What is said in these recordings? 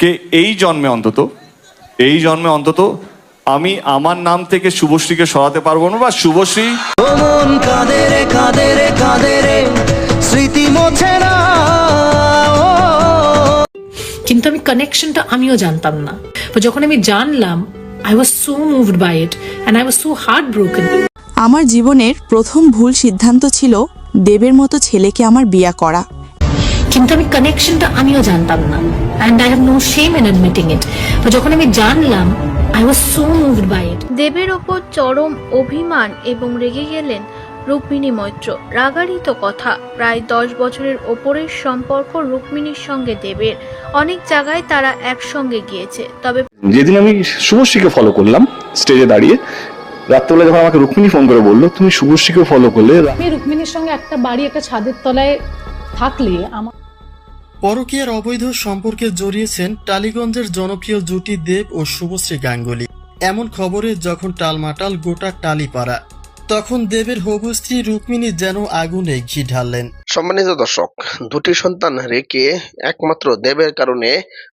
কে এই জন্মে অন্তত আমি আমার নাম থেকে শুভশ্রীকে সরাতে পারবো না, বা শুভশ্রী মন কাঁদে রে কাঁদে রে কাঁদে রে স্মৃতি মোছে না। কিন্তু আমি কানেকশনটা আমিও জানতাম না। যখন আমি জানলাম, I was so moved by it and I was so heartbroken. আমার জীবনের প্রথম ভুল সিদ্ধান্ত ছিল দেবের মতো ছেলেকে আমার বিয়ে করা। কিন্তু আমি কানেকশনটা আমিও জানতাম না, and I have no shame in admitting it. যখন আমি জানলাম, I was so moved by it. দেবের ওপর চরম অভিমান এবং রেগে গেলেন রুক্মিণী মৈত্র। রাগারিত কথা, প্রায় 10 বছরের ওপরের সম্পর্ক রুক্মিণীর সঙ্গে দেবের। অনেক জায়গায় তারা একসঙ্গে গিয়েছে, তবে যেদিন আমি শুভশ্রীকে ফলো করলাম স্টেজে দাঁড়িয়ে, রাত্রেবেলা যখন আমাকে রুক্মিণী ফোন করে বললো তুমি শুভশ্রীকে ফলো করলে। আমি রুক্মিণীর সঙ্গে একটা বাড়ি, একটা ছাদের তলায় থাকলে আমার পরকীয়ার অবৈধ সম্পর্কে জড়িয়েছেন টালিগঞ্জের জনপ্রিয় জুটি দেব ও শুভশ্রী গাঙ্গুলি। এমন খবরে যখন টালমাটাল গোটা টালিপাড়া, তখন দেবের হবু স্ত্রী রুক্মিণী যেন আগুনে ঘি ঢাললেন। সম্মানিত দর্শক, দুটি সন্তান রেখে একমাত্র দেবের কারণে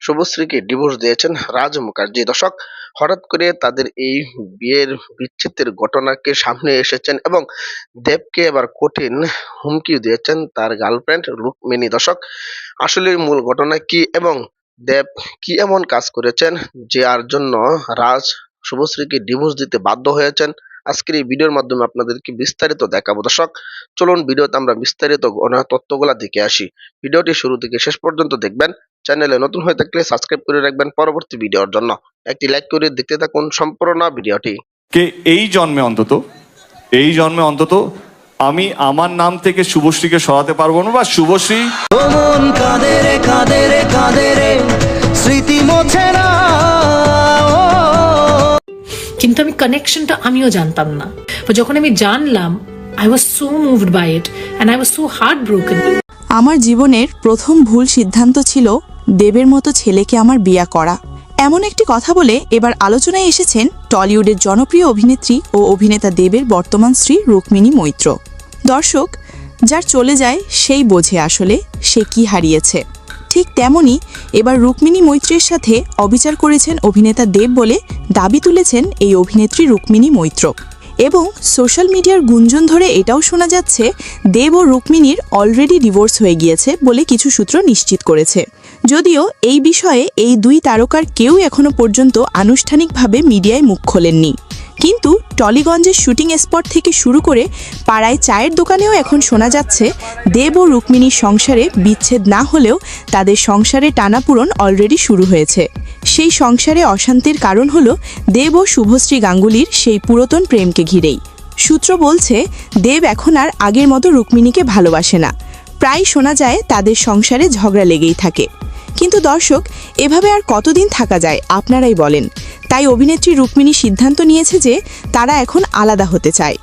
শুভশ্রীকে ডিভোর্স দিয়েছেন রাজ মুখার্জি। দর্শক, হঠাৎ করে তাদের এই বিয়ের বিচ্ছেদের ঘটনাকে সামনে এসেছেন এবং দেবকে এবার কঠিন হুমকি দিয়েছেন তার গার্লফ্রেন্ড রুক্মিণী। দর্শক, আসলে মূল ঘটনা কি এবং দেব কি এমন কাজ করেছেন যার জন্য রাজ শুভশ্রীকে ডিভোর্স দিতে বাধ্য হয়েছেন, আজকের এই ভিডিওর মাধ্যমে আপনাদেরকে বিস্তারিত দেখাবো। দর্শক, চলুন ভিডিওতে আমরা বিস্তারিত তথ্যগুলা দেখে আসি। ভিডিওটি শুরু থেকে শেষ পর্যন্ত দেখবেন। চ্যানেলে নতুন হয়ে থাকলে সাবস্ক্রাইব করে রাখবেন পরবর্তী ভিডিওর জন্য। একটি লাইক করে দেখতে থাকুন সম্পূর্ণ ভিডিওটি। কে এই জন্মে অন্তত আমি আমার নাম থেকে শুভশ্রীকে সরাতে পারবো না, বা শুভশ্রী মন কাঁদে রে কাঁদে রে কাঁদে রে স্মৃতি মোছে না। কিন্তু আমি কানেকশনটা আমিও জানতাম না। যখন আমি জানলাম, I was so moved by it and I was so heartbroken. আমার জীবনের প্রথম ভুল সিদ্ধান্ত ছিল দেবের মতো ছেলেকে আমার বিয়ে করা। এমন একটি কথা বলে এবার আলোচনায় এসেছেন টলিউডের জনপ্রিয় অভিনেত্রী ও অভিনেতা দেবের বর্তমান স্ত্রী রুক্মিণী মৈত্র। দর্শক, যার চলে যায় সেই বোঝে আসলে সে কি হারিয়েছে। ঠিক তেমনি এবার রুক্মিণী মৈত্রের সাথে অবিচার করেছেন অভিনেতা দেব বলে দাবি তুলেছেন এই অভিনেত্রী রুক্মিণী মৈত্র। এবং সোশ্যাল মিডিয়ার গুঞ্জন ধরে এটাও শোনা যাচ্ছে দেব ও রুক্মিণীর অলরেডি ডিভোর্স হয়ে গিয়েছে বলে কিছু সূত্র নিশ্চিত করেছে। যদিও এই বিষয়ে এই দুই তারকার কেউ এখনো পর্যন্ত আনুষ্ঠানিকভাবে মিডিয়ায় মুখ খোলেননি, কিন্তু টলিগঞ্জের শুটিং স্পট থেকে শুরু করে পাড়ায় চায়ের দোকানেও এখন শোনা যাচ্ছে দেব ও রুক্মিণীর সংসারে বিচ্ছেদ না হলেও তাদের সংসারে টানাপূরণ অলরেডি শুরু হয়েছে। সেই সংসারে অশান্তির কারণ হল দেব ও শুভশ্রী গাঙ্গুলির সেই পুরাতন প্রেমকে ঘিরেই। সূত্র বলছে দেব এখন আর আগের মতো রুক্মিণীকে ভালোবাসে না, প্রায় শোনা যায় তাদের সংসারে ঝগড়া লেগেই থাকে। কিন্তু দর্শক, এভাবে আর কতদিন থাকা যায় আপনারাই বলেন। তাই অভিনেত্রী রুক্মিণী সিদ্ধান্ত নিয়েছে যে তারা এখন আলাদা হতে চায়।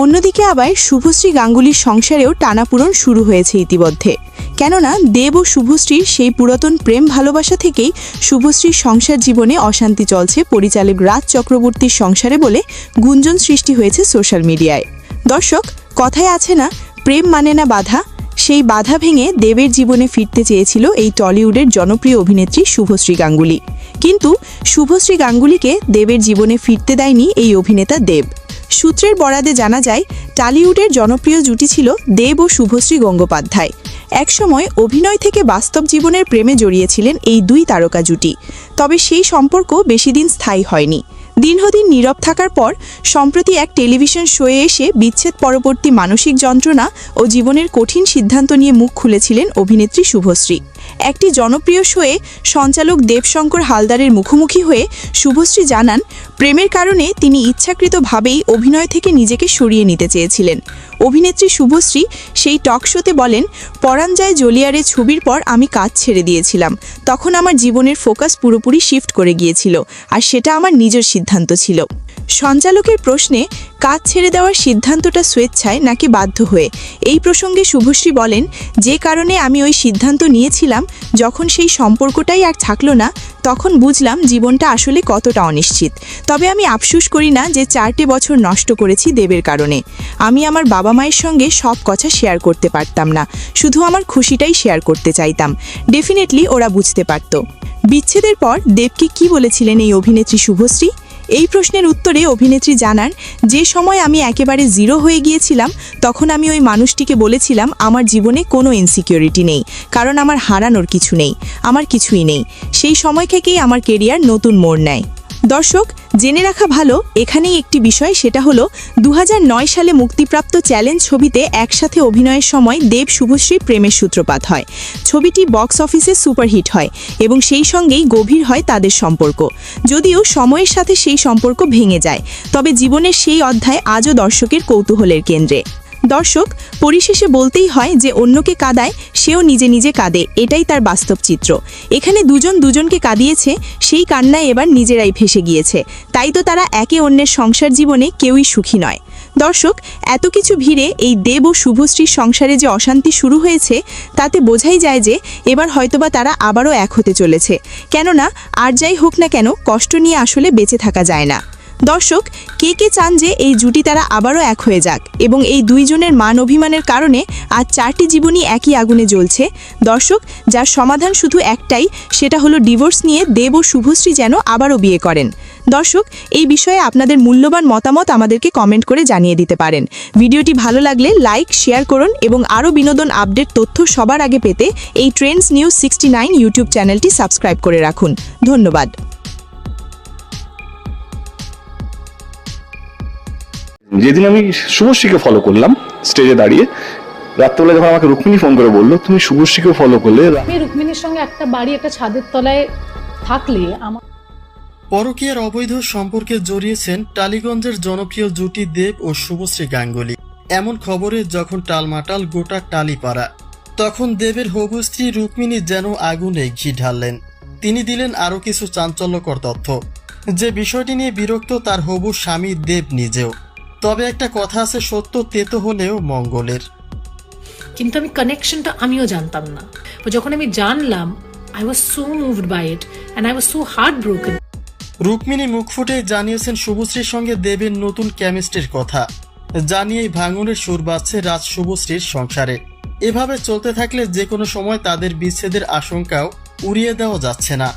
অন্যদিকে আবার শুভশ্রী গাঙ্গুলির সংসারেও টানাপূরণ শুরু হয়েছে ইতিমধ্যে। কেননা দেব ও শুভশ্রীর সেই পুরাতন প্রেম ভালোবাসা থেকেই শুভশ্রীর সংসার জীবনে অশান্তি চলছে পরিচালক রাজ চক্রবর্তীর সংসারে বলে গুঞ্জন সৃষ্টি হয়েছে সোশ্যাল মিডিয়ায়। দর্শক, কথায় আছে না, প্রেম মানে না বাধা। সেই বাধা ভেঙে দেবের জীবনে ফিরতে চেয়েছিল এই টলিউডের জনপ্রিয় অভিনেত্রী শুভশ্রী গাঙ্গুলি। কিন্তু শুভশ্রী গাঙ্গুলিকে দেবের জীবনে ফিরতে দেয়নি এই অভিনেতা দেব। সূত্রের বরাদে জানা যায় টলিউডের জনপ্রিয় জুটি ছিল দেব ও শুভশ্রী গঙ্গোপাধ্যায়। একসময় অভিনয় থেকে বাস্তব জীবনের প্রেমে জড়িয়েছিলেন এই দুই তারকা জুটি, তবে সেই সম্পর্ক বেশিদিন স্থায়ী হয়নি। দীর্ঘদিন নীরব থাকার পর সম্প্রতি এক টেলিভিশন শোয়ে এসে বিচ্ছেদ পরবর্তী মানসিক যন্ত্রণা ও জীবনের কঠিন সিদ্ধান্ত নিয়ে মুখ খুলেছিলেন অভিনেত্রী শুভশ্রী। একটি জনপ্রিয় শোয়ে সঞ্চালক দেবশঙ্কর হালদারের মুখোমুখি হয়ে শুভশ্রী জানান প্রেমের কারণে তিনি ইচ্ছাকৃতভাবেই অভিনয় থেকে নিজেকে সরিয়ে নিতে চেয়েছিলেন। অভিনেত্রী শুভশ্রী সেই টক শোতে বলেন, পরাণ যায় জলিয়ারে ছবির পর আমি কাজ ছেড়ে দিয়েছিলাম। তখন আমার জীবনের ফোকাস পুরোপুরি শিফট করে গিয়েছিল, আর সেটা আমার নিজের সিদ্ধান্ত ছিল। সঞ্চালকের প্রশ্নে কাজ ছেড়ে দেওয়ার সিদ্ধান্তটা স্বেচ্ছায় নাকি বাধ্য হয়ে, এই প্রসঙ্গে শুভশ্রী বলেন, যে কারণে আমি ওই সিদ্ধান্ত নিয়েছিলাম, যখন সেই সম্পর্কটাই আর থাকলো না তখন বুঝলাম জীবনটা আসলে কতটা অনিশ্চিত। তবে আমি আফসোস করি না যে 4টে বছর নষ্ট করেছি দেবের কারণে। আমি আমার বাবা মায়ের সঙ্গে সব কথা শেয়ার করতে পারতাম না, শুধু আমার খুশিটাই শেয়ার করতে চাইতাম। ডেফিনেটলি ওরা বুঝতে পারত। বিচ্ছেদের পর দেবকে কি বলেছিলেন এই অভিনেত্রী শুভশ্রী? এই প্রশ্নের উত্তরে অভিনেত্রী জানান, যে সময় আমি একেবারে জিরো হয়ে গিয়েছিলাম তখন আমি ওই মানুষটিকে বলেছিলাম আমার জীবনে কোনো ইনসিকিউরিটি নেই, কারণ আমার হারানোর কিছু নেই, আমার কিছুই নেই। সেই সময় থেকেই আমার কেরিয়ার নতুন মোড় নেয়। দর্শক, জেনে রাখা ভালো এখানেই একটি বিষয়, সেটা হলো 2009 সালে মুক্তিপ্রাপ্ত চ্যালেঞ্জ ছবিতে একসাথে অভিনয়ের সময় দেব শুভশ্রী প্রেমের সূত্রপাত হয়। ছবিটি বক্স অফিসে সুপারহিট হয় এবং সেই সঙ্গেই গভীর হয় তাদের সম্পর্ক। যদিও সময়ের সাথে সেই সম্পর্ক ভেঙে যায়, তবে জীবনের সেই অধ্যায় আজও দর্শকের কৌতূহলের কেন্দ্রে। দর্শক, পরিশেষে বলতেই হয় যে অন্যকে কাঁদায় সেও নিজে নিজে কাঁদে, এটাই তার বাস্তব চিত্র। এখানে দুজন দুজনকে কাঁদিয়েছে, সেই কান্নায় এবার নিজেরাই ভেসে গিয়েছে। তাই তো তারা একে অন্যের সংসার জীবনে কেউই সুখী নয়। দর্শক, এত কিছু ভিড়ে এই দেব ও শুভশ্রীর সংসারে যে অশান্তি শুরু হয়েছে তাতে বোঝাই যায় যে এবার হয়তোবা তারা আবারও এক হতে চলেছে। কেননা আর যাই হোক না কেন, কষ্ট নিয়ে আসলে বেঁচে থাকা যায় না। দর্শক, কে কে চান যে এই জুটি তারা আবারও এক হয়ে যাক এবং এই দুইজনের মান অভিমানের কারণে আজ 4টি জীবনই একই আগুনে জ্বলছে? দর্শক, যার সমাধান শুধু একটাই, সেটা হলো ডিভোর্স নিয়ে দেব ও শুভশ্রী যেন আবারও বিয়ে করেন। দর্শক, এই বিষয়ে আপনাদের মূল্যবান মতামত আমাদেরকে কমেন্ট করে জানিয়ে দিতে পারেন। ভিডিওটি ভালো লাগলে লাইক, শেয়ার করুন এবং আরও বিনোদন আপডেট তথ্য সবার আগে পেতে এই ট্রেন্ডস নিউজ 69 ইউটিউব চ্যানেলটি সাবস্ক্রাইব করে রাখুন। ধন্যবাদ। যেদিন আমি শুভশ্রীকে ফলো করলাম স্টেজে দাঁড়িয়ে, রাত্রেবেলা যখন আমাকে রুক্মিণী ফোন করে বললো তুমি শুভশ্রীকে ফলো করলে, আমি রুক্মিণীর সঙ্গে একটা বাড়ি একটা ছাদের তলায় থাকলে আমার পরকীয়ার অবৈধ সম্পর্কে জড়িয়েছেন টালিগঞ্জের জনপ্রিয় জুটি দেব ও শুভশ্রী গাঙ্গুলি। এমন খবরে যখন টালমাটাল গোটা টালিপাড়া, তখন দেবের হবু স্ত্রী রুক্মিণী যেন আগুনে ঘি ঢাললেন। তিনি দিলেন আরও কিছু চাঞ্চল্যকর তথ্য, যে বিষয়টি নিয়ে বিরক্ত তার হবু স্বামী দেব নিজেও। তবে একটা কথা আছে, সত্য তেতো হলেও মঙ্গলের। কিন্তু আমি কানেকশনটা আমিও জানতাম না। যখন আমি জানলাম, I was so moved by it and I was so heartbroken. Rukmini মুখ ফুটে জানিয়েছেন শুভশ্রীর সঙ্গে দেবের নতুন কেমিস্ট্রির কথা, জানিয়েই ভাঙনের সুর বাজছে রাজ শুভশ্রীর সংসারে। এভাবে চলতে থাকলে যে কোনো সময় তাদের বিচ্ছেদের আশঙ্কাও উড়িয়ে দেওয়া যাচ্ছে না।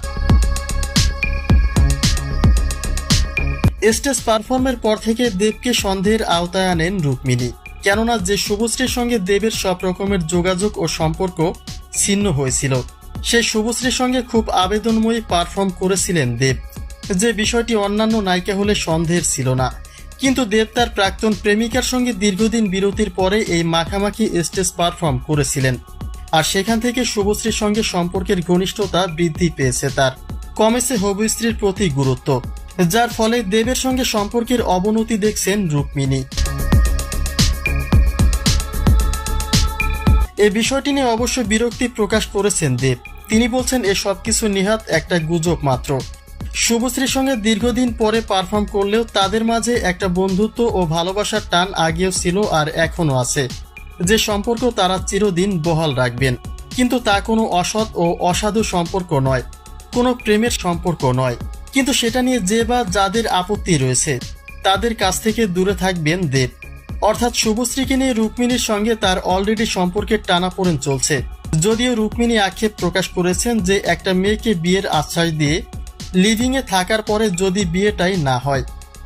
স্টেজ পারফর্মের পর থেকে দেবকে সন্দেহের আওতায় আনেন রুক্মিণী, কেননা যে শুভশ্রীর সঙ্গে দেবের সব রকমের যোগাযোগ ও সম্পর্ক ছিন্ন হয়েছিল, সেই শুভশ্রীর সঙ্গে খুব আবেদনময়ী পারফর্ম করেছিলেন দেব, যে বিষয়টি অন্যান্য নায়িকা হলে সন্দেহের ছিল না। কিন্তু দেব তার প্রাক্তন প্রেমিকার সঙ্গে দীর্ঘদিন বিরতির পরে এই মাখামাখি স্টেজ পারফর্ম করেছিলেন, আর সেখান থেকে শুভশ্রীর সঙ্গে সম্পর্কের ঘনিষ্ঠতা বৃদ্ধি পেয়েছে, তার কমেছে হবু স্ত্রীর প্রতি গুরুত্ব, যার ফলে দেবের সঙ্গে সম্পর্কের অবনতি দেখছেন রুক্মিণী। এই বিষয়টি নিয়ে অবশ্য বিরক্তি প্রকাশ করেছেন দেব। তিনি বলছেন এ সবকিছু নিহাত একটা গুজব মাত্র। শুভশ্রীর সঙ্গে দীর্ঘদিন পরে পারফর্ম করলেও তাদের মাঝে একটা বন্ধুত্ব ও ভালোবাসার টান আগেও ছিল আর এখনও আছে, যে সম্পর্ক তারা চিরদিন বহাল রাখবেন। কিন্তু তা কোনো অসৎ ও অসাধু সম্পর্ক নয়, কোনো প্রেমের সম্পর্ক নয়। কিন্তু সেটা নিয়ে যে বা যাদের আপত্তি রয়েছে তাদের কাছ থেকে দূরে থাকবেন দেব। অর্থাৎ শুভশ্রীকে নিয়ে রুক্মিণীর সঙ্গে তার অলরেডি সম্পর্কের টানাপোড়েন চলছে। যদিও রুক্মিণী আক্ষেপ প্রকাশ করেছেন যে একটা মেয়েকে বিয়ের আশ্বাস দিয়ে লিভিংয়ে থাকার পরে যদি বিয়েটাই না হয়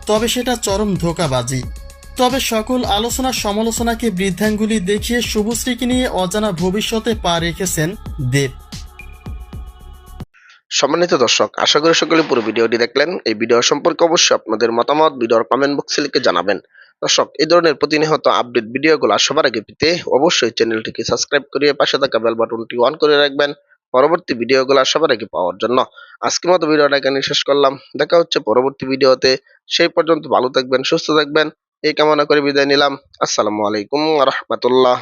তবে সেটা চরম ধোঁকাবাজি। তবে সকল আলোচনা সমালোচনাকে বৃদ্ধাঙ্গুলি দেখিয়ে শুভশ্রীকে নিয়ে অজানা ভবিষ্যতে পা রেখেছেন দেব। সম্মানিত দর্শক, আশা করি সকলে পুরো ভিডিওটি দেখলেন। এই ভিডিও সম্পর্কে অবশ্যই আপনাদের মতামত ভিডিওর কমেন্ট বক্সে লিখে জানাবেন। দর্শক, এই ধরনের প্রতিনিয়ত আপডেট ভিডিওগুলো সবার আগে পেতে অবশ্যই চ্যানেলটিকে সাবস্ক্রাইব করে পাশে থাকা বেল বাটনটি অন করে রাখবেন পরবর্তী ভিডিওগুলো সবার আগে পাওয়ার জন্য। আজকের মতো ভিডিওটা এখানে শেষ করলাম। দেখা হচ্ছে পরবর্তী ভিডিওতে। সেই পর্যন্ত ভালো থাকবেন, সুস্থ থাকবেন এই কামনা করে বিদায় নিলাম। আসসালামু আলাইকুম ওয়া রাহমাতুল্লাহ।